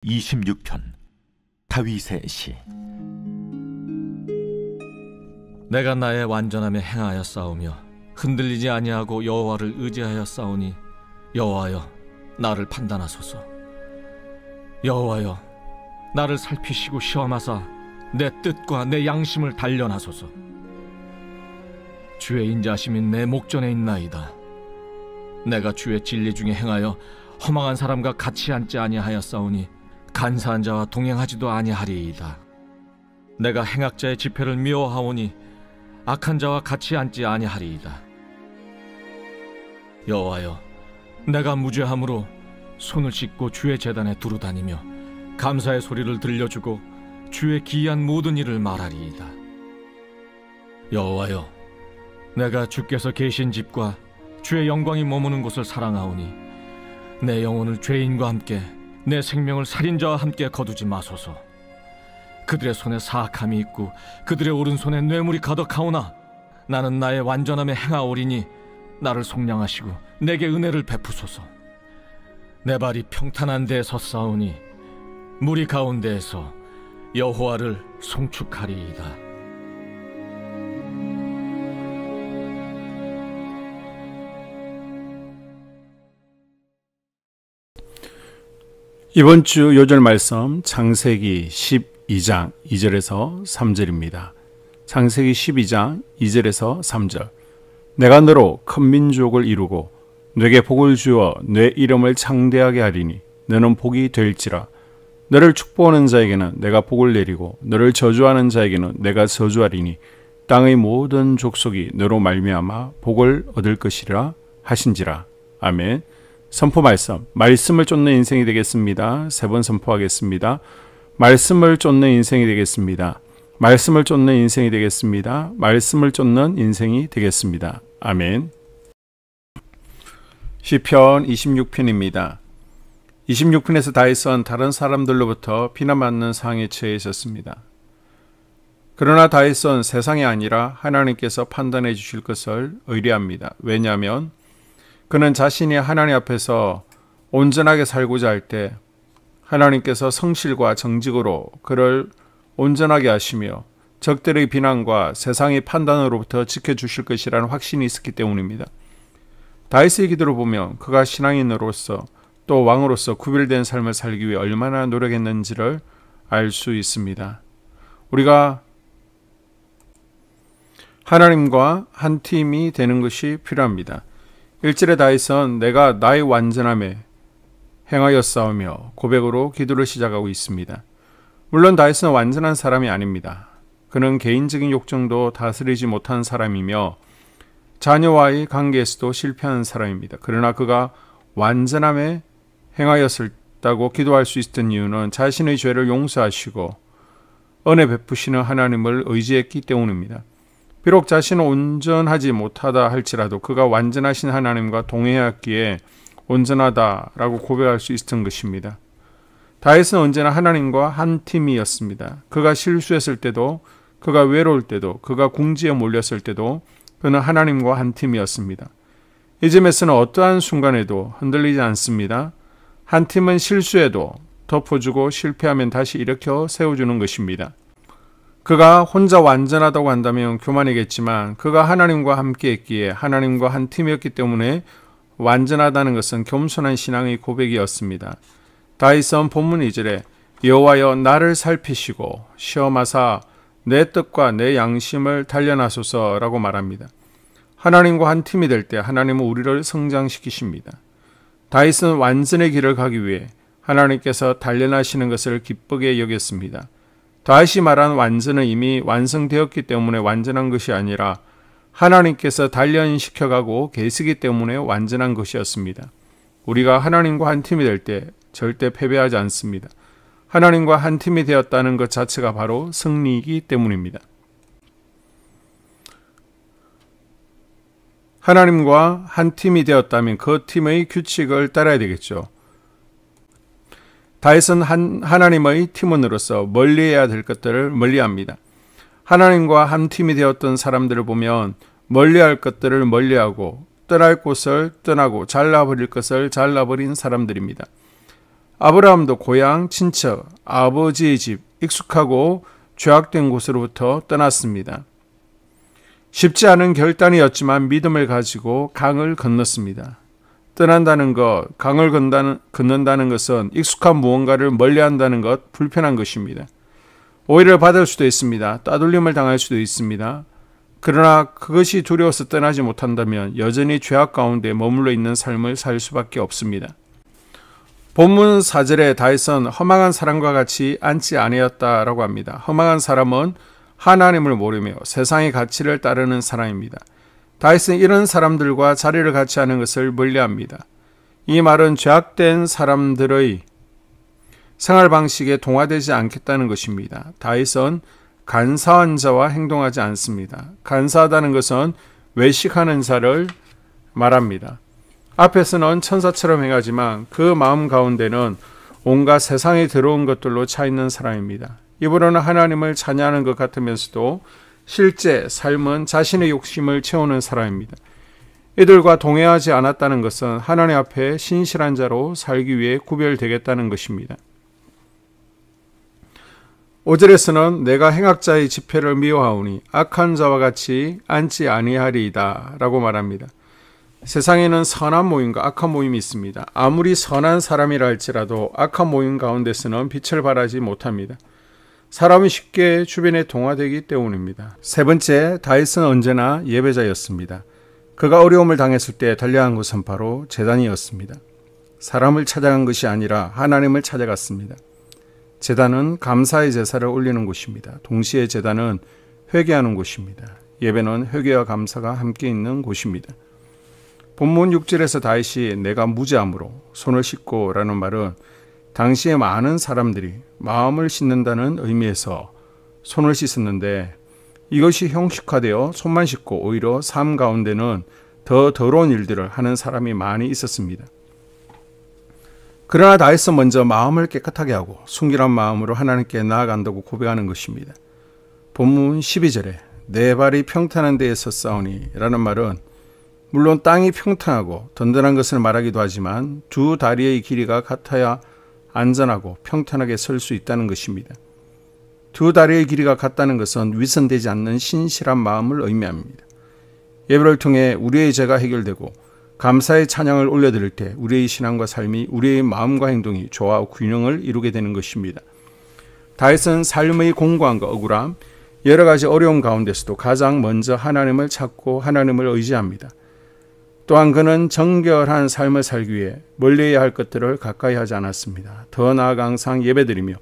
26편 다윗의 시. 내가 나의 완전함에 행하여 싸우며 흔들리지 아니하고 여호와를 의지하여 싸우니 여호와여 나를 판단하소서. 여호와여 나를 살피시고 시험하사 내 뜻과 내 양심을 단련하소서. 주의 인자심이 내 목전에 있나이다. 내가 주의 진리 중에 행하여 허망한 사람과 같이 앉지 아니하여 싸우니 간사한 자와 동행하지도 아니하리이다. 내가 행악자의 집회를 미워하오니 악한 자와 같이 앉지 아니하리이다. 여호와여 내가 무죄함으로 손을 씻고 주의 제단에 두루다니며 감사의 소리를 들려주고 주의 기이한 모든 일을 말하리이다. 여호와여 내가 주께서 계신 집과 주의 영광이 머무는 곳을 사랑하오니 내 영혼을 죄인과 함께 내 생명을 살인자와 함께 거두지 마소서. 그들의 손에 사악함이 있고 그들의 오른손에 뇌물이 가득하오나 나는 나의 완전함에 행하오리니 나를 속량하시고 내게 은혜를 베푸소서. 내 발이 평탄한 데에 섰사오니 무리 가운데에서 여호와를 송축하리이다. 이번 주 요절 말씀 창세기 12장 2절에서 3절입니다. 창세기 12장 2절에서 3절. 내가 너로 큰 민족을 이루고 내게 복을 주어 내 이름을 창대하게 하리니 너는 복이 될지라. 너를 축복하는 자에게는 내가 복을 내리고 너를 저주하는 자에게는 내가 저주하리니 땅의 모든 족속이 너로 말미암아 복을 얻을 것이라 하신지라. 아멘. 선포 말씀을 쫓는 인생이 되겠습니다. 3번 선포하겠습니다. 말씀을 쫓는 인생이 되겠습니다. 말씀을 쫓는 인생이 되겠습니다. 말씀을 쫓는 인생이 되겠습니다. 아멘. 시편 26편입니다. 26편에서 다윗은 다른 사람들로부터 비난받는 상황에 처해 있었습니다. 그러나 다윗은 세상이 아니라 하나님께서 판단해 주실 것을 의뢰합니다. 왜냐하면 그는 자신이 하나님 앞에서 온전하게 살고자 할 때 하나님께서 성실과 정직으로 그를 온전하게 하시며 적들의 비난과 세상의 판단으로부터 지켜주실 것이라는 확신이 있었기 때문입니다. 다윗의 기도를 보면 그가 신앙인으로서 또 왕으로서 구별된 삶을 살기 위해 얼마나 노력했는지를 알 수 있습니다. 우리가 하나님과 한 팀이 되는 것이 필요합니다. 1절에 다윗은 내가 나의 완전함에 행하여 싸우며 고백으로 기도를 시작하고 있습니다. 물론 다윗은 완전한 사람이 아닙니다. 그는 개인적인 욕정도 다스리지 못한 사람이며 자녀와의 관계에서도 실패한 사람입니다. 그러나 그가 완전함에 행하였다고 기도할 수 있었던 이유는 자신의 죄를 용서하시고 은혜 베푸시는 하나님을 의지했기 때문입니다. 비록 자신은 온전하지 못하다 할지라도 그가 완전하신 하나님과 동행했기에 온전하다라고 고백할 수 있었던 것입니다. 다윗은 언제나 하나님과 한 팀이었습니다. 그가 실수했을 때도, 그가 외로울 때도, 그가 궁지에 몰렸을 때도 그는 하나님과 한 팀이었습니다. 이 점에서는 어떠한 순간에도 흔들리지 않습니다. 한 팀은 실수해도 덮어주고 실패하면 다시 일으켜 세워주는 것입니다. 그가 혼자 완전하다고 한다면 교만이겠지만 그가 하나님과 함께 했기에 하나님과 한 팀이었기 때문에 완전하다는 것은 겸손한 신앙의 고백이었습니다. 다윗은 본문 2절에 여호와여 나를 살피시고 시험하사 내 뜻과 내 양심을 단련하소서라고 말합니다. 하나님과 한 팀이 될 때 하나님은 우리를 성장시키십니다. 다윗은 완전의 길을 가기 위해 하나님께서 단련하시는 것을 기쁘게 여겼습니다. 다윗이 말한 완전은 이미 완성되었기 때문에 완전한 것이 아니라 하나님께서 단련시켜가고 계시기 때문에 완전한 것이었습니다. 우리가 하나님과 한 팀이 될 때 절대 패배하지 않습니다. 하나님과 한 팀이 되었다는 것 자체가 바로 승리이기 때문입니다. 하나님과 한 팀이 되었다면 그 팀의 규칙을 따라야 되겠죠. 다윗은 하나님의 팀원으로서 멀리해야 될 것들을 멀리합니다. 하나님과 한 팀이 되었던 사람들을 보면 멀리할 것들을 멀리하고 떠날 곳을 떠나고 잘라버릴 것을 잘라버린 사람들입니다. 아브라함도 고향, 친척, 아버지의 집, 익숙하고 죄악된 곳으로부터 떠났습니다. 쉽지 않은 결단이었지만 믿음을 가지고 강을 건넜습니다. 떠난다는 것, 강을 건넌다는 것은 익숙한 무언가를 멀리한다는 것, 불편한 것입니다. 오해를 받을 수도 있습니다. 따돌림을 당할 수도 있습니다. 그러나 그것이 두려워서 떠나지 못한다면 여전히 죄악 가운데 머물러 있는 삶을 살 수밖에 없습니다. 본문 4절에 다윗은 허망한 사람과 같이 앉지 아니었다라고 합니다. 허망한 사람은 하나님을 모르며 세상의 가치를 따르는 사람입니다. 다윗은 이런 사람들과 자리를 같이 하는 것을 멀리합니다. 이 말은 죄악된 사람들의 생활 방식에 동화되지 않겠다는 것입니다. 다윗은 간사한 자와 행동하지 않습니다. 간사하다는 것은 외식하는 자를 말합니다. 앞에서는 천사처럼 행하지만 그 마음 가운데는 온갖 세상에 들어온 것들로 차 있는 사람입니다. 입으로는 하나님을 찬양하는 것 같으면서도 실제 삶은 자신의 욕심을 채우는 사람입니다. 이들과 동행하지 않았다는 것은 하나님 앞에 신실한 자로 살기 위해 구별되겠다는 것입니다. 5절에서는 내가 행악자의 집회를 미워하오니 악한 자와 같이 앉지 아니하리이다 라고 말합니다. 세상에는 선한 모임과 악한 모임이 있습니다. 아무리 선한 사람이라 할지라도 악한 모임 가운데서는 빛을 발하지 못합니다. 사람이 쉽게 주변에 동화되기 때문입니다. 세 번째, 다윗은 언제나 예배자였습니다. 그가 어려움을 당했을 때 달려간 곳은 바로 제단이었습니다. 사람을 찾아간 것이 아니라 하나님을 찾아갔습니다. 제단은 감사의 제사를 올리는 곳입니다. 동시에 제단은 회개하는 곳입니다. 예배는 회개와 감사가 함께 있는 곳입니다. 본문 6절에서 다윗이 내가 무죄함으로 손을 씻고 라는 말은 당시에 많은 사람들이 마음을 씻는다는 의미에서 손을 씻었는데 이것이 형식화되어 손만 씻고 오히려 삶 가운데는 더 더러운 일들을 하는 사람이 많이 있었습니다. 그러나 다윗은 먼저 마음을 깨끗하게 하고 순결한 마음으로 하나님께 나아간다고 고백하는 것입니다. 본문 12절에 내 발이 평탄한 데에 섰사오니 라는 말은 물론 땅이 평탄하고 든든한 것을 말하기도 하지만 두 다리의 길이가 같아야 안전하고 평탄하게 설 수 있다는 것입니다. 두 다리의 길이가 같다는 것은 위선되지 않는 신실한 마음을 의미합니다. 예배를 통해 우리의 죄가 해결되고 감사의 찬양을 올려드릴 때 우리의 신앙과 삶이 우리의 마음과 행동이 조화 균형을 이루게 되는 것입니다. 다윗은 삶의 공고함과 억울함, 여러 가지 어려움 가운데서도 가장 먼저 하나님을 찾고 하나님을 의지합니다. 또한 그는 정결한 삶을 살기 위해 멀리해야 할 것들을 가까이 하지 않았습니다. 더 나아가 항상 예배드리며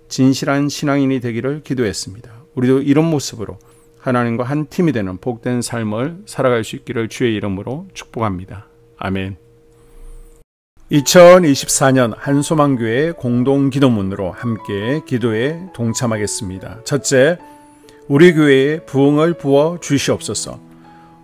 진실한 신앙인이 되기를 기도했습니다. 우리도 이런 모습으로 하나님과 한 팀이 되는 복된 삶을 살아갈 수 있기를 주의 이름으로 축복합니다. 아멘. 2024년 한소망교회 공동기도문으로 함께 기도에 동참하겠습니다. 첫째, 우리 교회에 부흥을 부어 주시옵소서.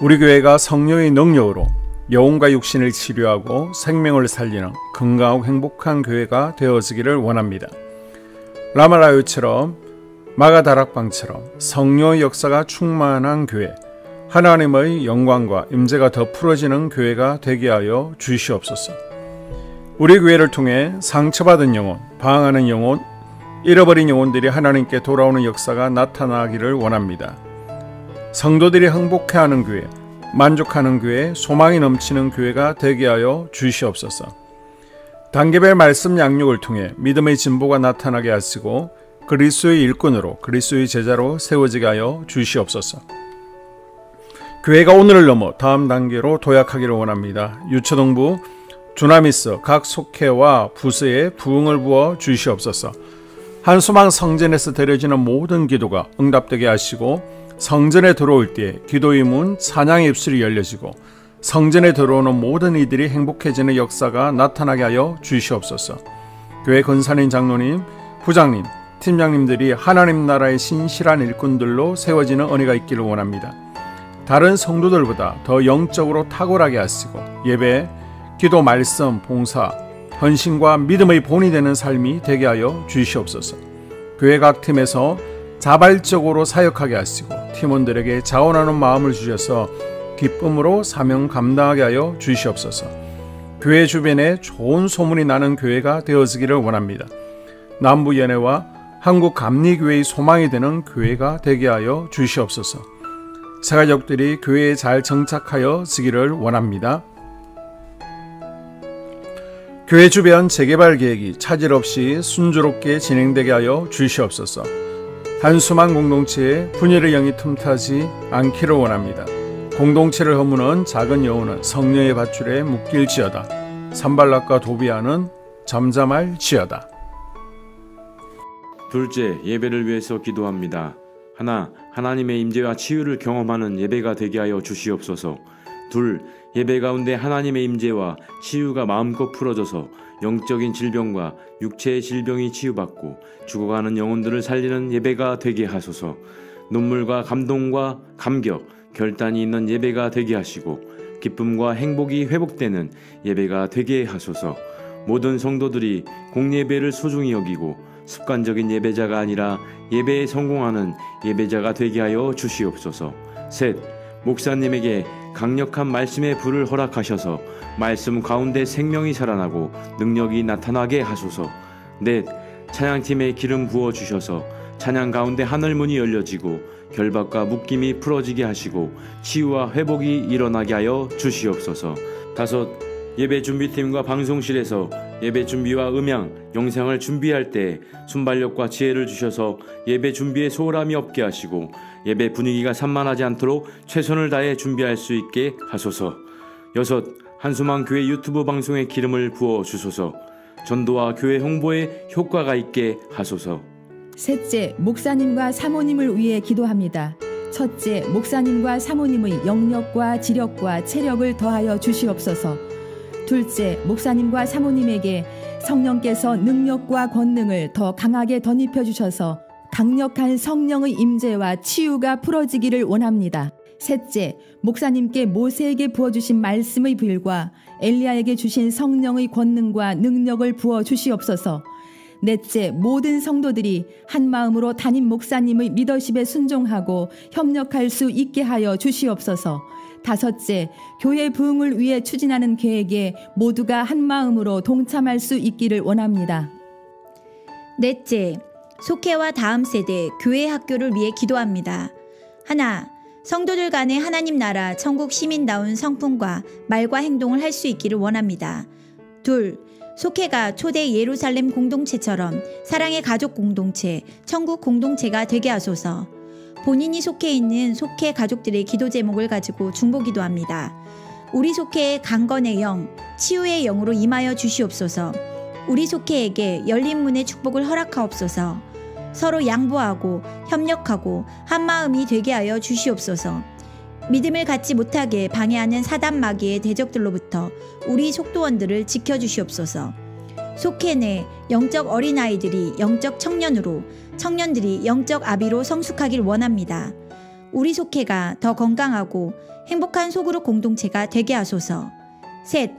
우리 교회가 성령의 능력으로 영혼과 육신을 치료하고 생명을 살리는 건강하고 행복한 교회가 되어지기를 원합니다. 라말라요처럼 마가다락방처럼 성령의 역사가 충만한 교회, 하나님의 영광과 임재가 더 풀어지는 교회가 되게 하여 주시옵소서. 우리 교회를 통해 상처받은 영혼, 방황하는 영혼, 잃어버린 영혼들이 하나님께 돌아오는 역사가 나타나기를 원합니다. 성도들이 행복해하는 교회, 만족하는 교회, 소망이 넘치는 교회가 되게 하여 주시옵소서. 단계별 말씀 양육을 통해 믿음의 진보가 나타나게 하시고 그리스도의 일꾼으로 그리스도의 제자로 세워지게 하여 주시옵소서. 교회가 오늘을 넘어 다음 단계로 도약하기를 원합니다. 유초동부 주나미스 각 속회와 부서에 부흥을 부어 주시옵소서. 한소망 성전에서 드려지는 모든 기도가 응답되게 하시고 성전에 들어올 때 기도의 문, 찬양의 입술이 열려지고 성전에 들어오는 모든 이들이 행복해지는 역사가 나타나게 하여 주시옵소서. 교회 권사님, 장로님, 부장님, 팀장님들이 하나님 나라의 신실한 일꾼들로 세워지는 은혜가 있기를 원합니다. 다른 성도들보다 더 영적으로 탁월하게 하시고 예배, 기도, 말씀, 봉사, 헌신과 믿음의 본이 되는 삶이 되게 하여 주시옵소서. 교회 각 팀에서 자발적으로 사역하게 하시고 팀원들에게 자원하는 마음을 주셔서 기쁨으로 사명 감당하게 하여 주시옵소서. 교회 주변에 좋은 소문이 나는 교회가 되어지기를 원합니다. 남부연회와 한국감리교회의 소망이 되는 교회가 되게 하여 주시옵소서. 새 가족들이 교회에 잘 정착하여 지기를 원합니다. 교회 주변 재개발 계획이 차질 없이 순조롭게 진행되게 하여 주시옵소서. 한수만 공동체에 분열의 영이 틈타지 않기를 원합니다. 공동체를 허무는 작은 여우는 성령의 밧줄에 묶일지어다. 산발락과 도비아는 잠잠할지어다. 둘째, 예배를 위해서 기도합니다. 하나, 하나님의 임재와 치유를 경험하는 예배가 되게 하여 주시옵소서. 둘, 예배 가운데 하나님의 임재와 치유가 마음껏 풀어져서 영적인 질병과 육체의 질병이 치유받고 죽어가는 영혼들을 살리는 예배가 되게 하소서. 눈물과 감동과 감격, 결단이 있는 예배가 되게 하시고 기쁨과 행복이 회복되는 예배가 되게 하소서. 모든 성도들이 공예배를 소중히 여기고 습관적인 예배자가 아니라 예배에 성공하는 예배자가 되게 하여 주시옵소서. 셋, 목사님에게 강력한 말씀의 불을 허락하셔서 말씀 가운데 생명이 살아나고 능력이 나타나게 하소서. 넷, 찬양팀에 기름 부어주셔서 찬양 가운데 하늘문이 열려지고 결박과 묶임이 풀어지게 하시고 치유와 회복이 일어나게 하여 주시옵소서. 다섯, 예배 준비팀과 방송실에서 예배 준비와 음향, 영상을 준비할 때 순발력과 지혜를 주셔서 예배 준비에 소홀함이 없게 하시고 예배 분위기가 산만하지 않도록 최선을 다해 준비할 수 있게 하소서. 여섯, 한수만 교회 유튜브 방송에 기름을 부어 주소서. 전도와 교회 홍보에 효과가 있게 하소서. 셋째, 목사님과 사모님을 위해 기도합니다. 첫째, 목사님과 사모님의 영력과 지력과 체력을 더하여 주시옵소서. 둘째, 목사님과 사모님에게 성령께서 능력과 권능을 더 강하게 덧입혀 주셔서 강력한 성령의 임재와 치유가 풀어지기를 원합니다. 셋째, 목사님께 모세에게 부어주신 말씀의 불과 엘리야에게 주신 성령의 권능과 능력을 부어 주시옵소서. 넷째, 모든 성도들이 한 마음으로 담임 목사님의 리더십에 순종하고 협력할 수 있게 하여 주시옵소서. 다섯째, 교회 부흥을 위해 추진하는 계획에 모두가 한 마음으로 동참할 수 있기를 원합니다. 넷째, 속회와 다음 세대 교회 학교를 위해 기도합니다. 하나, 성도들 간의 하나님 나라 천국 시민다운 성품과 말과 행동을 할 수 있기를 원합니다. 둘, 속회가 초대 예루살렘 공동체처럼 사랑의 가족 공동체, 천국 공동체가 되게 하소서. 본인이 속해 있는 속해 가족들의 기도 제목을 가지고 중보기도합니다. 우리 속해의 강건의 영, 치유의 영으로 임하여 주시옵소서. 우리 속해에게 열린 문의 축복을 허락하옵소서. 서로 양보하고 협력하고 한마음이 되게 하여 주시옵소서. 믿음을 갖지 못하게 방해하는 사단 마귀의 대적들로부터 우리 속도원들을 지켜주시옵소서. 속해 내 영적 어린아이들이 영적 청년으로, 청년들이 영적 아비로 성숙하길 원합니다. 우리 속해가 더 건강하고 행복한 소그룹 공동체가 되게 하소서. 셋,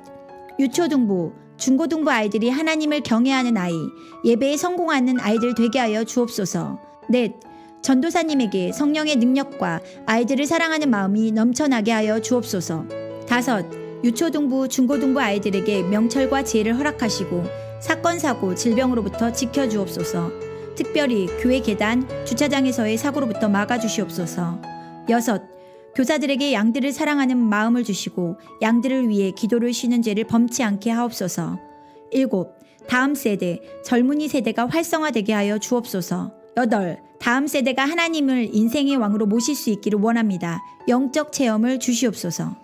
유초등부, 중고등부 아이들이 하나님을 경외하는 아이, 예배에 성공하는 아이들 되게 하여 주옵소서. 넷, 전도사님에게 성령의 능력과 아이들을 사랑하는 마음이 넘쳐나게 하여 주옵소서. 다섯, 유초등부, 중고등부 아이들에게 명철과 지혜를 허락하시고 사건, 사고, 질병으로부터 지켜주옵소서. 특별히 교회 계단, 주차장에서의 사고로부터 막아주시옵소서. 여섯, 교사들에게 양들을 사랑하는 마음을 주시고 양들을 위해 기도를 쉬는 죄를 범치 않게 하옵소서. 일곱, 다음 세대, 젊은이 세대가 활성화되게 하여 주옵소서. 여덟, 다음 세대가 하나님을 인생의 왕으로 모실 수 있기를 원합니다. 영적 체험을 주시옵소서.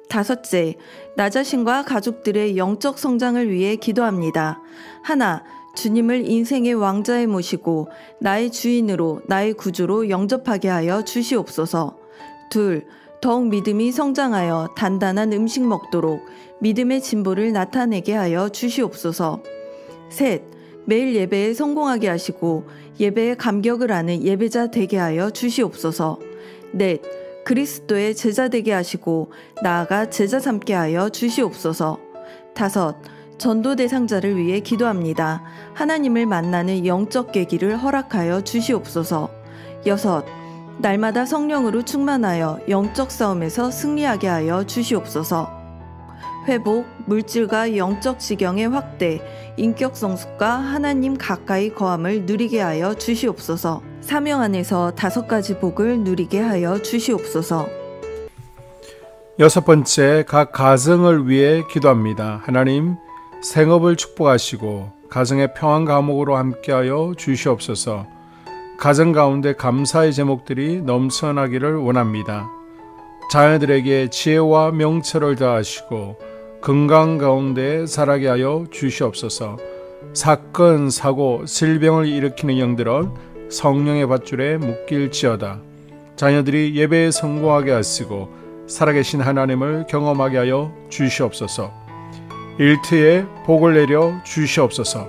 다섯째, 나 자신과 가족들의 영적 성장을 위해 기도합니다. 하나, 주님을 인생의 왕자에 모시고 나의 주인으로, 나의 구주로 영접하게 하여 주시옵소서. 둘, 더욱 믿음이 성장하여 단단한 음식 먹도록 믿음의 진보를 나타내게 하여 주시옵소서. 셋, 매일 예배에 성공하게 하시고 예배의 감격을 아는 예배자 되게 하여 주시옵소서. 넷, 그리스도의 제자 되게 하시고 나아가 제자 삼게 하여 주시옵소서. 다섯, 전도 대상자를 위해 기도합니다. 하나님을 만나는 영적 계기를 허락하여 주시옵소서. 여섯, 날마다 성령으로 충만하여 영적 싸움에서 승리하게 하여 주시옵소서. 회복, 물질과 영적 지경의 확대, 인격 성숙과 하나님 가까이 거함을 누리게 하여 주시옵소서. 사명 안에서 5가지 복을 누리게 하여 주시옵소서. 6번째, 각 가정을 위해 기도합니다. 하나님, 생업을 축복하시고 가정의 평안 감옥으로 함께하여 주시옵소서. 가정 가운데 감사의 제목들이 넘쳐나기를 원합니다. 자녀들에게 지혜와 명철을 더하시고 건강 가운데 자라게 하여 주시옵소서. 사건, 사고, 질병을 일으키는 영들은 성령의 밧줄에 묶일지어다. 자녀들이 예배에 성공하게 하시고 살아계신 하나님을 경험하게 하여 주시옵소서. 일터에 복을 내려 주시옵소서.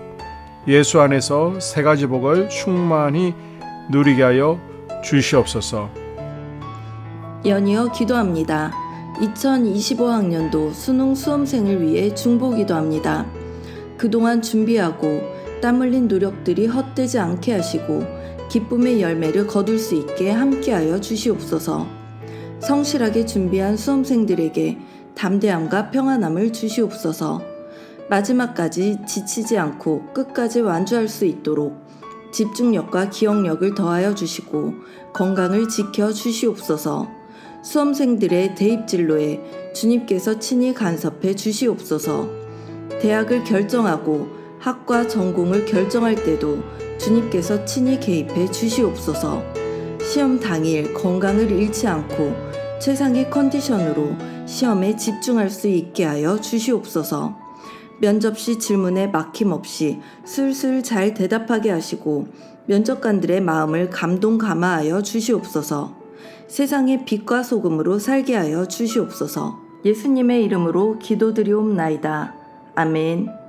예수 안에서 3가지 복을 충만히 누리게 하여 주시옵소서. 연이어 기도합니다. 2025학년도 수능 수험생을 위해 중보 기도합니다. 그동안 준비하고 땀 흘린 노력들이 헛되지 않게 하시고 기쁨의 열매를 거둘 수 있게 함께하여 주시옵소서. 성실하게 준비한 수험생들에게 담대함과 평안함을 주시옵소서. 마지막까지 지치지 않고 끝까지 완주할 수 있도록 집중력과 기억력을 더하여 주시고 건강을 지켜 주시옵소서. 수험생들의 대입진로에 주님께서 친히 간섭해 주시옵소서. 대학을 결정하고 학과 전공을 결정할 때도 주님께서 친히 개입해 주시옵소서. 시험 당일 건강을 잃지 않고 최상의 컨디션으로 시험에 집중할 수 있게 하여 주시옵소서. 면접 시 질문에 막힘없이 술술 잘 대답하게 하시고 면접관들의 마음을 감동 감화하여 주시옵소서. 세상의 빛과 소금으로 살게 하여 주시옵소서. 예수님의 이름으로 기도드리옵나이다. 아멘.